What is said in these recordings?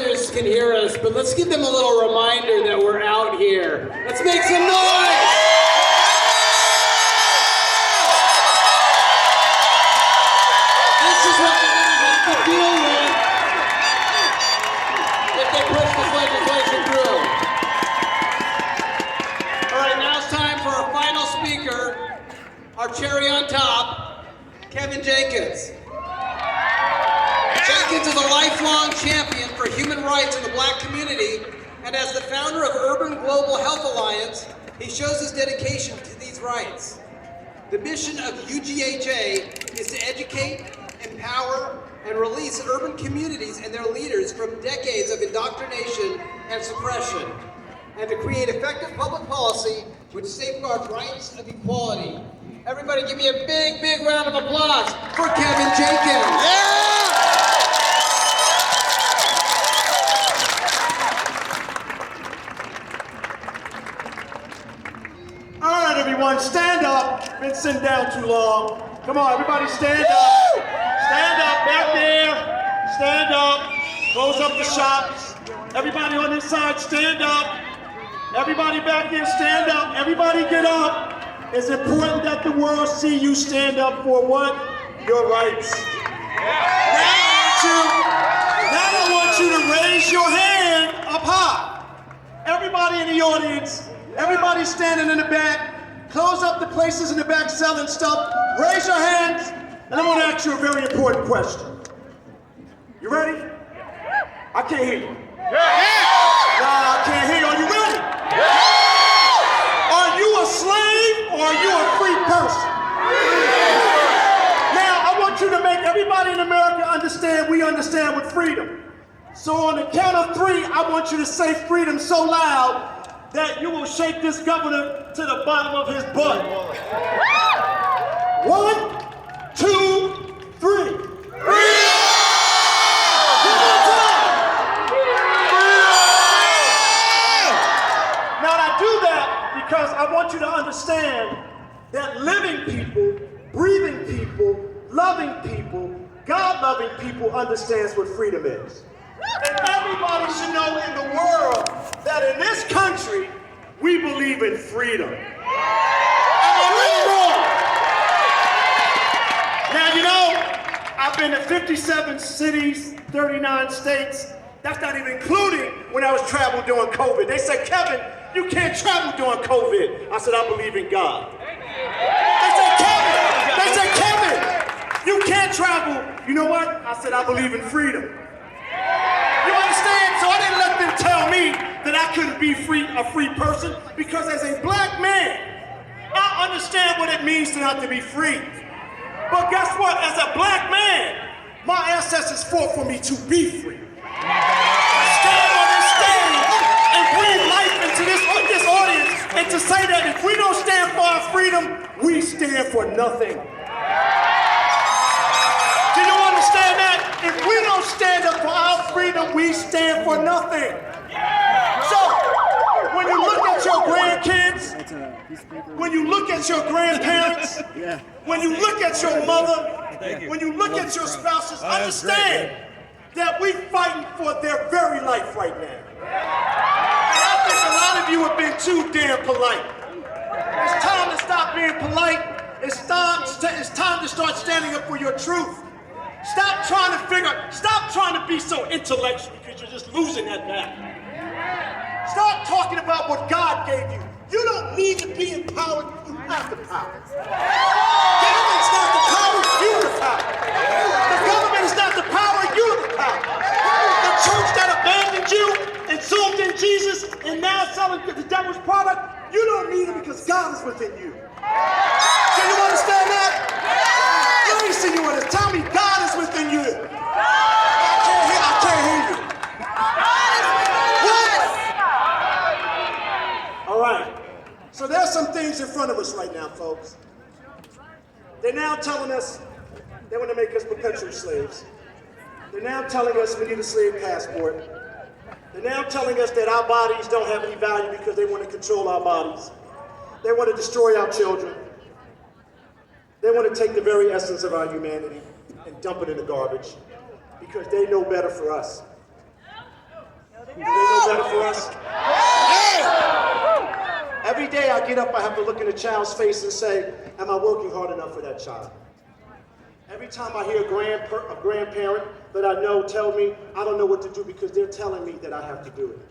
others can hear us, but let's give them a little reminder that we're out here. Let's make some noise! This is what they're going to have to deal with if they push this legislation through. All right, now it's time for our final speaker, our cherry on top, Kevin Jenkins. Jenkins is a lifelong champion for human rights in the Black community, and as the founder of Urban Global Health Alliance, he shows his dedication to these rights. The mission of UGHA is to educate, empower, and release urban communities and their leaders from decades of indoctrination and suppression, and to create effective public policy which safeguards rights of equality. Everybody give me a big, big round of applause for Kevin Jenkins. Yeah! All right, everyone, stand up. Been sitting down too long. Come on, everybody stand up. Stand up back there. Stand up. Close up the shops. Everybody on this side, stand up. Everybody back there, stand up. Everybody get up. It's important that the world see you stand up for what? Your rights. Now I want you to raise your hand up high. Everybody in the audience, everybody standing in the back, close up the places in the back selling stuff, raise your hands, and I want to ask you a very important question. You ready? I can't hear you. Nah, I can't hear you. Are you ready? Are you a slave or are you a free person? Now, I want you to make everybody in America understand we understand what freedom. So on the count of 3, I want you to say freedom so loud that you will shake this governor to the bottom of his butt. 1, 2, 3. Freedom! Now I do that because I want you to understand that living people, breathing people, loving people, God-loving people understands what freedom is. And everybody should know in the world that in this country, we believe in freedom. Am I right or wrong? Now, you know, I've been to 57 cities, 39 states. That's not even including when I was traveling during COVID. They said, Kevin, you can't travel during COVID. I said, I believe in God. They said, Kevin, you can't travel. You know what? I said, I believe in freedom. You understand? So I didn't let them tell me that I couldn't be a free person, because as a black man, I understand what it means to not to be free. But guess what? As a black man, my ancestors fought for me to be free. Stand on this stage and breathe life into this audience, and to say that if we don't stand for our freedom, we stand for nothing. Do you understand that? If we don't stand up for our freedom, we stand for nothing. So, when you look at your grandkids, when you look at your grandparents, when you look at your mother, when you look at your spouses, understand that we're fighting for their very life right now. And I think a lot of you have been too damn polite. It's time to stop being polite. It's time to start standing up for your truth. Stop trying to be so intellectual, because you're just losing that battle. Start talking about what God gave you. You don't need to be empowered, you have the power. Government's not the power, you're the power. The government is not the power, you're the power. The church that abandoned you and sold in Jesus and now selling the devil's product, you don't need it because God is within you. Can you understand that? Let me see you on this. Tell me God is within you. I can't hear you. What? All right. So there's some things in front of us right now, folks. They're now telling us they want to make us perpetual slaves. They're now telling us we need a slave passport. They're now telling us that our bodies don't have any value because they want to control our bodies. They want to destroy our children. They want to take the very essence of our humanity and dump it in the garbage because they know better for us. Do they know better for us? Every day I get up, I have to look in a child's face and say, am I working hard enough for that child? Every time I hear a grandparent that I know tell me I don't know what to do because they're telling me that I have to do it.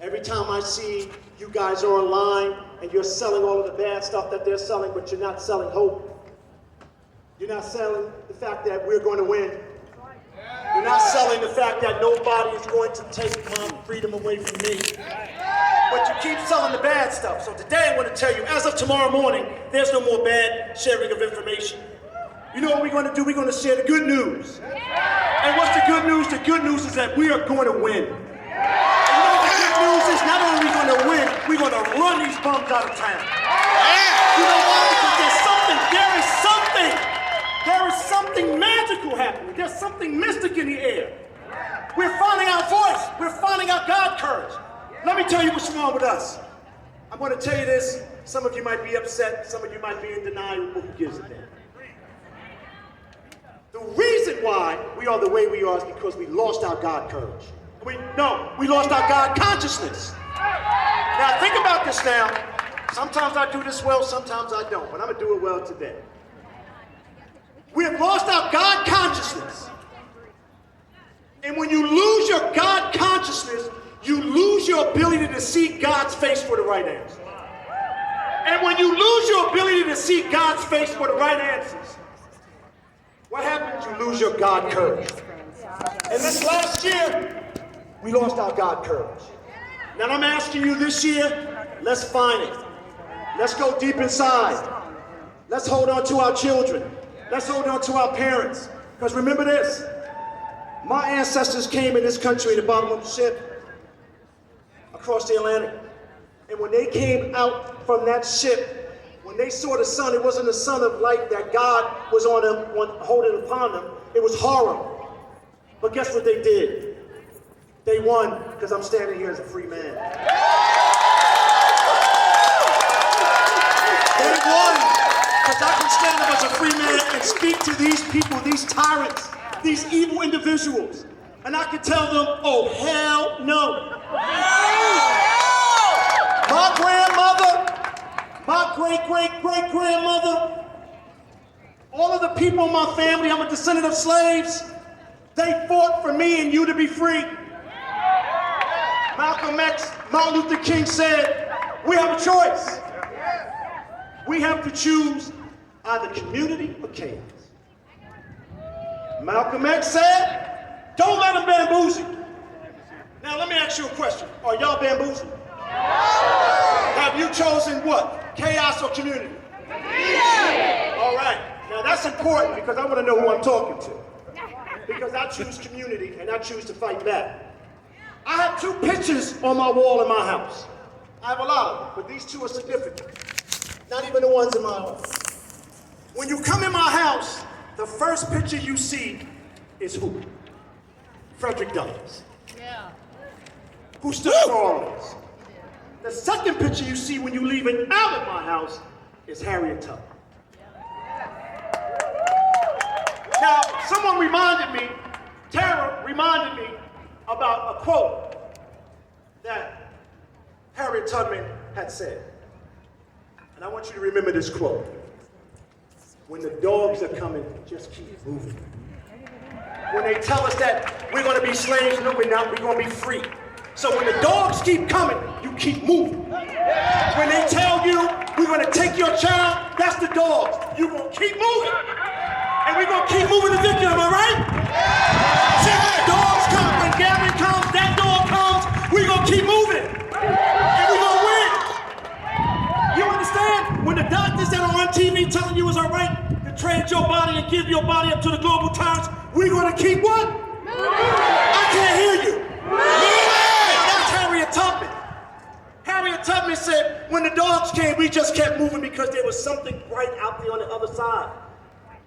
Every time I see you guys are online and you're selling all of the bad stuff that they're selling, but you're not selling hope. You're not selling the fact that we're going to win. You're not selling the fact that nobody is going to take my freedom away from me. But you keep selling the bad stuff. So today I want to tell you, as of tomorrow morning, there's no more bad sharing of information. You know what we're going to do? We're going to share the good news. And what's the good news? The good news is that we are going to win. And you know what the good news is? Not only are we going to win, we're going to run these bums out of town. You know why? Because there is something magical happening. There's something mystic in the air. We're finding our voice. We're finding our God courage. Let me tell you what's wrong with us. I'm going to tell you this. Some of you might be upset. Some of you might be in denial. But who gives a damn? The reason why we are the way we are is because we lost our God courage. We lost our God consciousness. Now think about this now. Sometimes I do this well, sometimes I don't, but I'm going to do it well today. We have lost our God consciousness. And when you lose your God consciousness, you lose your ability to see God's face for the right answer. And when you lose your ability to see God's face for the right answers, what happens? You lose your God courage. And this last year, we lost our God courage. Now I'm asking you this year, let's find it. Let's go deep inside. Let's hold on to our children. Let's hold on to our parents. Because remember this, my ancestors came in this country in the bottom of the ship across the Atlantic. And when they came out from that ship, when they saw the sun, it wasn't the sun of light that God was on them, holding upon them. It was horror. But guess what they did? They won, because I'm standing here as a free man. They won, because I can stand up as a free man and speak to these people, these tyrants, these evil individuals. And I can tell them, oh, hell no. My grandmother, my great-great-great-grandmother, all of the people in my family, I'm a descendant of slaves, they fought for me and you to be free. Malcolm X, Martin Luther King said, we have a choice. We have to choose either community or chaos. Malcolm X said, don't let them bamboozle you. Now let me ask you a question. Are y'all bamboozled? Have you chosen what? Chaos or community? All right. Now that's important because I want to know who I'm talking to. Because I choose community and I choose to fight back. I have 2 pictures on my wall in my house. I have a lot of them, but these 2 are significant. Not even the ones in my office. When you come in my house, the first picture you see is who? Frederick Douglass. Yeah. Who stood for all of us. The second picture you see when you leave it out of my house is Harriet Tubman. Now, someone reminded me, Tara reminded me about a quote that Harriet Tubman had said. And I want you to remember this quote. When the dogs are coming, just keep moving. When they tell us that we're going to be slaves, no, we're not, we're going to be free. So when the dogs keep coming, you keep moving. When they tell you we're going to take your child, that's the dogs. You're going to keep moving. And we're going to keep moving to victory, am I right? See, when the dogs come, when Gavin comes, that dog comes, we're going to keep moving. And we're going to win. You understand? When the doctors that are on TV telling you it's all right to trade your body and give your body up to the global tyrants, we're going to keep what? I can't hear you. Harriet Tubman. Harriet Tubman said, when the dogs came, we just kept moving because there was something bright out there on the other side.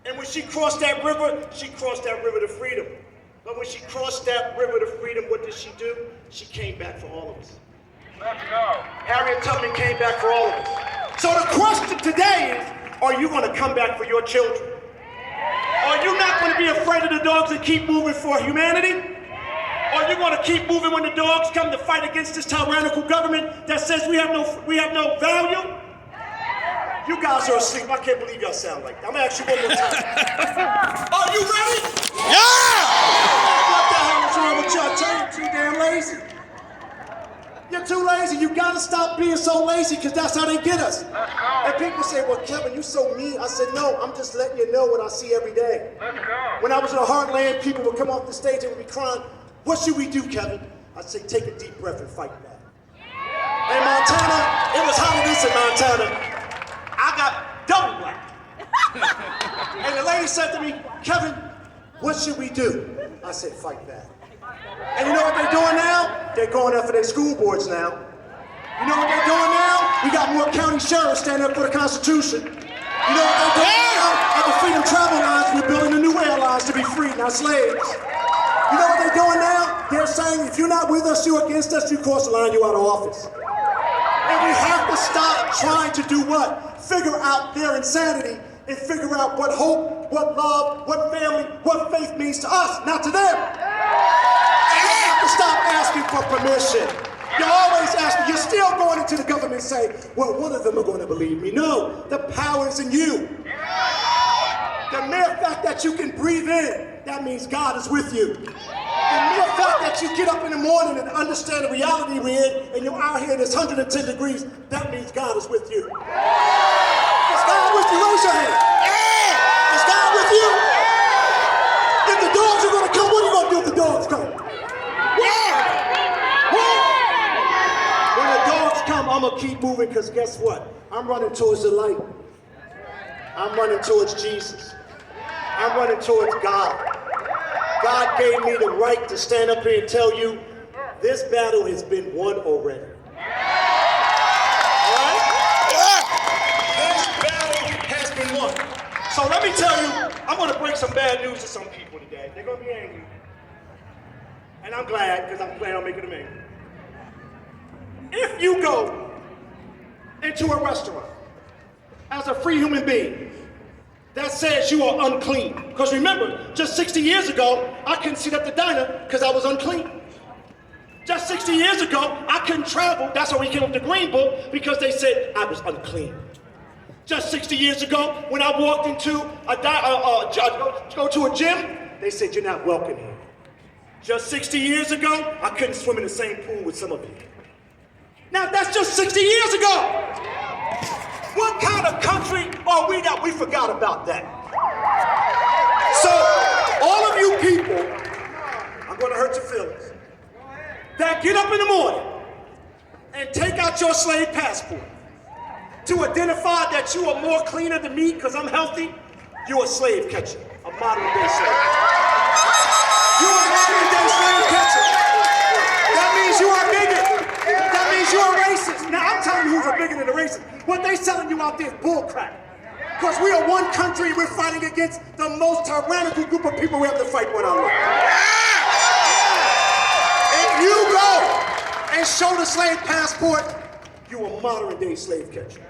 And when she crossed that river to freedom. But when she crossed that river to freedom, what did she do? She came back for all of us. Let's go. Harriet Tubman came back for all of us. So the question today is, are you going to come back for your children? Are you not going to be afraid of the dogs and keep moving for humanity? Are you want to keep moving when the dogs come to fight against this tyrannical government that says we have no value. You guys are asleep. I can't believe y'all sound like that. I'm gonna ask you one more time. Are you ready? Yeah! What the hell is wrong with y'all? Tell you too damn lazy. You're too lazy. You gotta stop being so lazy because that's how they get us. And people say, well, Kevin, you so mean. I said, no, I'm just letting you know what I see every day. When I was in the heartland, people would come off the stage and would be crying, what should we do, Kevin? I'd say, take a deep breath and fight back. In Montana, it was hot as this in Montana. I got double black. And the lady said to me, Kevin, what should we do? I said, fight back. And you know what they're doing now? They're going up for their school boards now. You know what they're doing now? We got more county sheriffs standing up for the Constitution. You know what they're doing now? At the Freedom Travel Lines, we're building the new airlines to be free, not slaves. You know what they're doing now? They're saying, if you're not with us, you're against us, you cross the line, you're out of office. And we have to stop trying to do what? Figure out their insanity and figure out what hope, what love, what family, what faith means to us, not to them. And you have to stop asking for permission. You're always asking, you're still going into the government and say, well, one of them are going to believe me. No, the power is in you. The mere fact that you can breathe in, that means God is with you. The mere fact that you get up in the morning and understand the reality we're in, and you're out here and it's 110 degrees, that means God is with you. Is God with you? Raise your hand. Is God with you? If the dogs are going to come, what are you going to do if the dogs come? When the dogs come, I'm going to keep moving because guess what? I'm running towards the light. I'm running towards Jesus. I'm running towards God. God gave me the right to stand up here and tell you this battle has been won already. All right? This battle has been won. So let me tell you, I'm going to break some bad news to some people today. They're going to be angry. And I'm glad, because I'm planning on making them angry. If you go into a restaurant as a free human being, that says you are unclean. Because remember, just 60 years ago, I couldn't sit at the diner because I was unclean. Just 60 years ago, I couldn't travel. That's why we came up to Green Book, because they said I was unclean. Just 60 years ago, when I walked into go to a gym, they said you're not welcome here. Just 60 years ago, I couldn't swim in the same pool with some of you. Now that's just 60 years ago. What kind of country are we that we forgot about that? So, all of you people, I'm going to hurt your feelings, that get up in the morning and take out your slave passport to identify that you are more cleaner than me because I'm healthy, you're a slave catcher, a modern day slave. You're a modern day slave catcher. That means you are bigot. That means you are racist. Now, I'm telling you who's a bigot and a racist. What they selling you out there is bullcrap. Because we are one country, we're fighting against the most tyrannical group of people we have to fight one another. If you go and show the slave passport, you're a modern day slave catcher.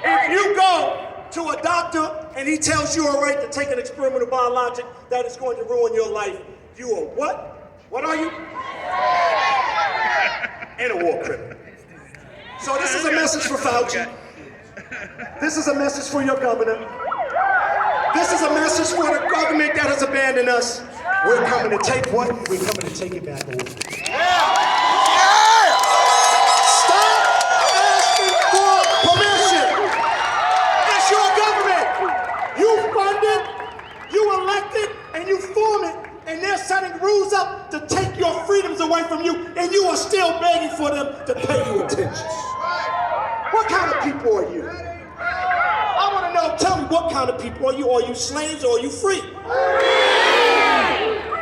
If you go to a doctor and he tells you all right to take an experimental biologic that is going to ruin your life, you are what? What are you? And a war criminal. So this is a message for Fauci. This is a message for your governor. This is a message for the government that has abandoned us. We're coming to take what? We're coming to take it back over. Stop asking for permission. It's your government. You fund it, you elect it, and you form it. And they're setting rules up to take your freedoms away from you, and you are still begging for them to pay you attention. What kind of people are you? I want to know, tell me, what kind of people are you? Are you slaves or are you free?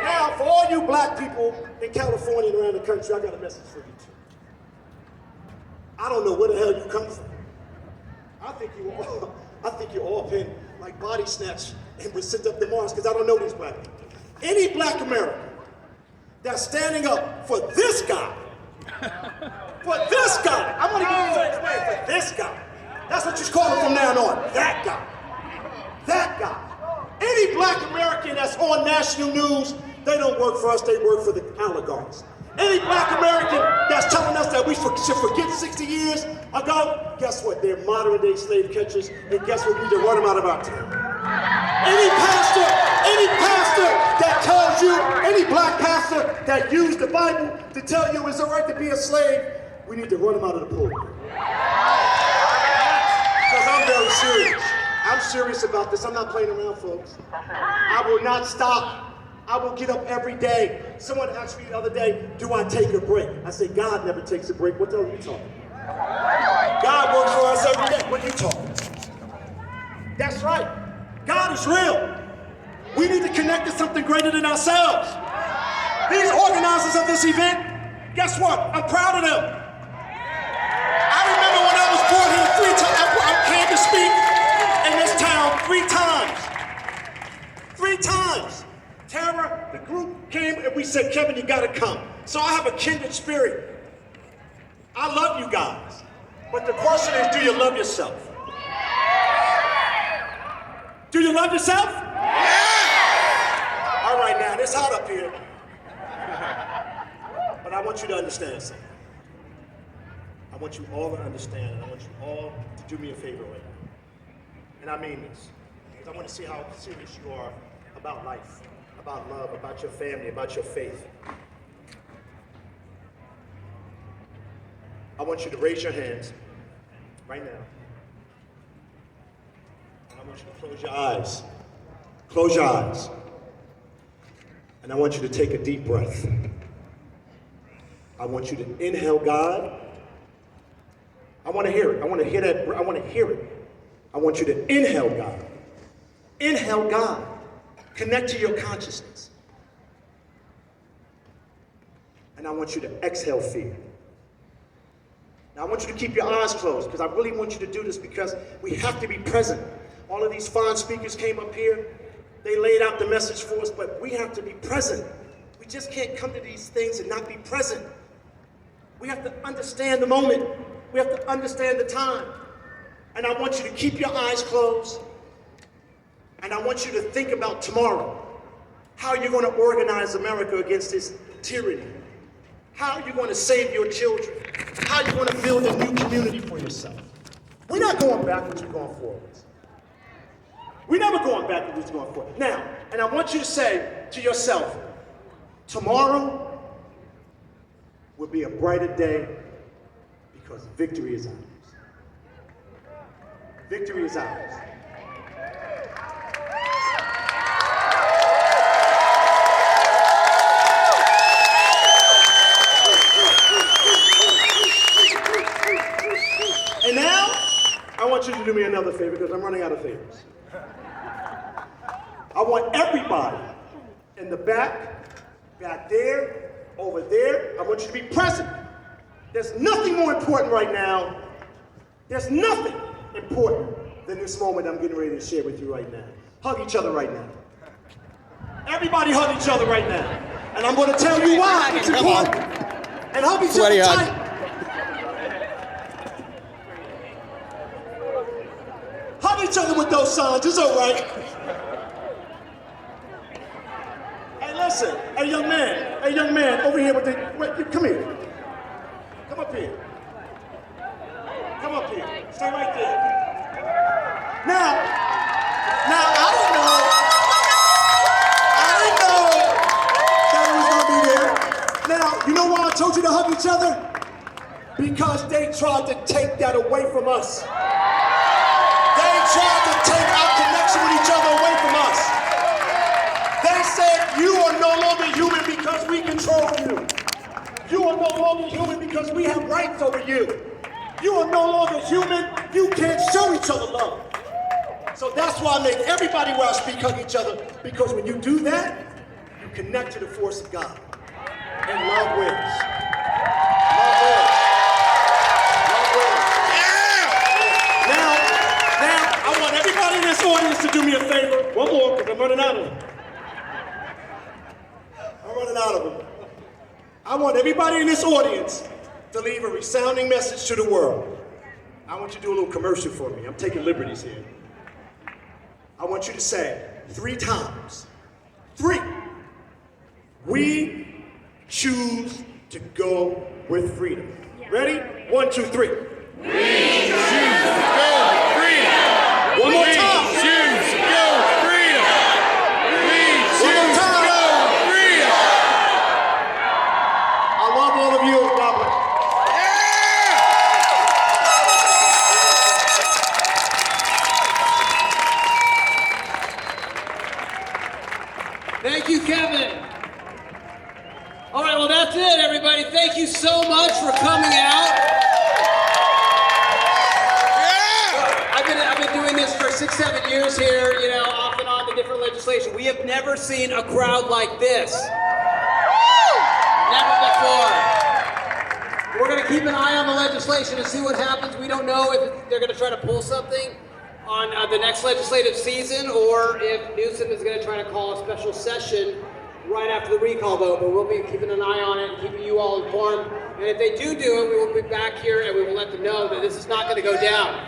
Now, for all you black people in California and around the country, I got a message for you too. I don't know where the hell you come from. I think you all been like body snatched and were sent up to Mars, because I don't know these black people. Any black American that's standing up for this guy, I want to give you an explain, for this guy. That's what you call him from now on, that guy. Any black American that's on national news they don't work for us, they work for the oligarchs. Any black American that's telling us that we should forget 60 years ago, guess what? They're modern day slave catchers, and guess what? We need to run them out of our town. Any pastor that tells you, any black pastor that used the Bible to tell you it's all right to be a slave, we need to run them out of the pulpit. Because I'm very serious. I'm serious about this. I'm not playing around, folks. I will not stop. I will get up every day. Someone asked me the other day, do I take a break? I said, God never takes a break. What the hell are you talking about? God works for us every day. What are you talking about? That's right. God is real. We need to connect to something greater than ourselves. These organizers of this event, guess what? I'm proud of them. I remember when I was brought here 3 times. I came to speak in this town 3 times. 3 times. Tara, the group came and we said, Kevin, you gotta come. So I have a kindred spirit. I love you guys. But the question is, do you love yourself? Do you love yourself? Yeah! All right, now, it's hot up here. But I want you to understand something. I want you all to understand, and I want you all to do me a favor right now. And I mean this, because I want to see how serious you are about life, about love, about your family, about your faith. I want you to raise your hands right now. And I want you to close your eyes. Close your eyes. And I want you to take a deep breath. I want you to inhale God. I want to hear it. I want to hear that. I want to hear it. I want you to inhale God. Inhale God. Connect to your consciousness. And I want you to exhale fear. Now I want you to keep your eyes closed because I really want you to do this because we have to be present. All of these fine speakers came up here. They laid out the message for us, but we have to be present. We just can't come to these things and not be present. We have to understand the moment. We have to understand the time. And I want you to keep your eyes closed. And I want you to think about tomorrow. How you're going to organize America against this tyranny. How you're going to save your children. How you're going to build a new community for yourself. We're not going backwards, we're going forwards. We're never going backwards, we're going forward. Now, and I want you to say to yourself, tomorrow will be a brighter day because victory is ours. Victory is ours. And now, I want you to do me another favor because I'm running out of favors. I want everybody in the back there, over there, I want you to be present. There's nothing more important right now. There's nothing important than this moment I'm getting ready to share with you right now. Hug each other right now. Everybody hug each other right now. And I'm going to tell you why it's important. And hug each other tight. Hug each other with those signs, it's all right. Hey, listen, hey young man, over here with the, wait, come here. Come up here. Come up here, stay right there. Now, I didn't know that it was gonna be there. Now, you know why I told you to hug each other? Because they tried to take that away from us. They tried to take our connection with each other away from us. They said, you are no longer human because we control you. You are no longer human because we have rights over you. You are no longer human. You can't show each other love. So that's why I make everybody where I speak hug each other, because when you do that, you connect to the force of God. And love wins. Love wins. Love wins. Yeah! Now, I want everybody in this audience to do me a favor. One more, because I'm running out of them. I'm running out of them. I want everybody in this audience to leave a resounding message to the world. I want you to do a little commercial for me. I'm taking liberties here. I want you to say 3 times. 3. We choose to go with freedom. Ready? 1, 2, 3. We choose to go with freedom. One more time. We choose to go with freedom. We choose to go with freedom. I love all of you. God bless. Thank you, Kevin. All right, well, that's it, everybody. Thank you so much for coming out. I've been doing this for 6, 7 years here, you know, off and on the different legislation. We have never seen a crowd like this. Never before. We're going to keep an eye on the legislation and see what happens. We don't know if they're going to try to pull something on the next legislative season, or if Newsom is going to try to call a special session right after the recall vote, but we'll be keeping an eye on it and keeping you all informed. And if they do it, we will be back here and we will let them know that this is not going to go down.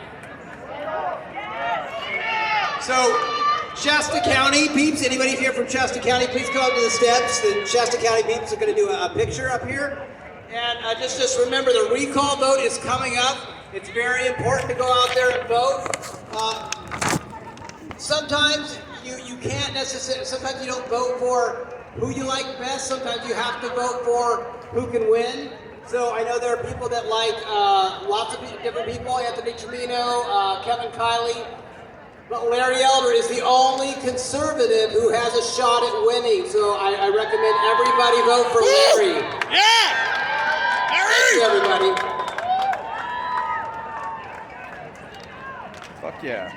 So, Shasta County peeps, anybody here from Shasta County, please come up to the steps. The Shasta County peeps are going to do a picture up here. And just remember, the recall vote is coming up. It's very important to go out there and vote. Sometimes you can't necessarily, sometimes you don't vote for who you like best. Sometimes you have to vote for who can win. So I know there are people that like lots of different people, Anthony Trevino, Kevin Kiley, but Larry Elder is the only conservative who has a shot at winning. So I recommend everybody vote for Larry. Yeah! Thank you, everybody. Fuck yeah.